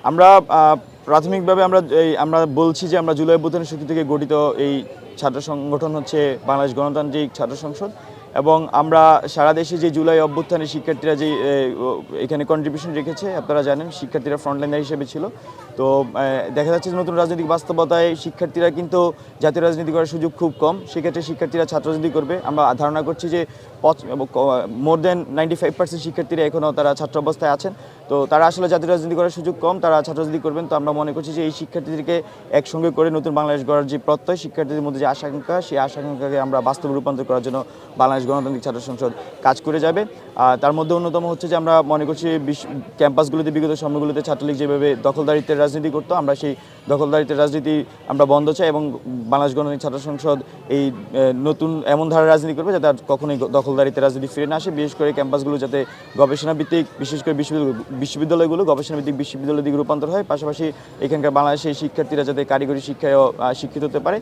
আমরা প্রাথমিকভাবে আমরা বলছি যে আমরা জুলাই অভ্যুত্থানের শক্তি থেকে গঠিত এই ছাত্র সংগঠন হচ্ছে বাংলাদেশ গণতান্ত্রিক ছাত্র সংসদ এবং আমরা সারা দেশে যে জুলাই অভ্যুত্থানের শিক্ষার্থীরা যে এখানে কন্ট্রিবিউশন রেখেছে আপনারা জানেন শিক্ষার্থীরা ফ্রন্টলাইনার হিসেবে ছিল। তো দেখা যাচ্ছে যে নতুন রাজনৈতিক বাস্তবতায় শিক্ষার্থীরা কিন্তু জাতীয় রাজনীতি করার সুযোগ খুব কম, সেক্ষেত্রে শিক্ষার্থীরা ছাত্র রাজনীতি করবে। আমরা ধারণা করছি যে মোর দেন 95% শিক্ষার্থীরা এখনও তারা ছাত্র অবস্থায় আছেন। তো তারা আসলে জাতীয় রাজনীতি করার সুযোগ কম, তারা ছাত্র রাজনীতি করবেন। তো আমরা মনে করছি যে এই শিক্ষার্থীদেরকে একসঙ্গে করে নতুন বাংলাদেশ গড়ার যে প্রত্যয়, শিক্ষার্থীদের মধ্যে যে আশঙ্কা, সেই আশঙ্কাকে আমরা বাস্তবে রূপান্তর করার জন্য বাংলাদেশ গণতান্ত্রিক ছাত্র সংসদ কাজ করে যাবে। তার মধ্যে অন্যতম হচ্ছে যে আমরা মনে করছি ক্যাম্পাসগুলোতে বিগত সময়গুলোতে ছাত্রলীগ যেভাবে দখলদারিত্বের রাজনীতি করতো, আমরা সেই দখলদারিত্বের রাজনীতি আমরা বন্ধ চাই এবং বাংলাদেশ গণতান্ত্রিক ছাত্র সংসদ এই নতুন এমন ধারার রাজনীতি করবে যাতে আর কখনোই দখলদারিত্বের রাজনীতি ফিরে না আসে। বিশেষ করে ক্যাম্পাসগুলো যাতে গবেষণাভিত্তিক, বিশেষ করে বিশ্ববিদ্যালয়গুলো গবেষণাভিত্তিক বিশ্ববিদ্যালয়ের দিকে রূপান্তর হয়, পাশাপাশি এখানকার বাংলাদেশের শিক্ষার্থীরা যাতে কারিগরি শিক্ষায়ও শিক্ষিত হতে পারে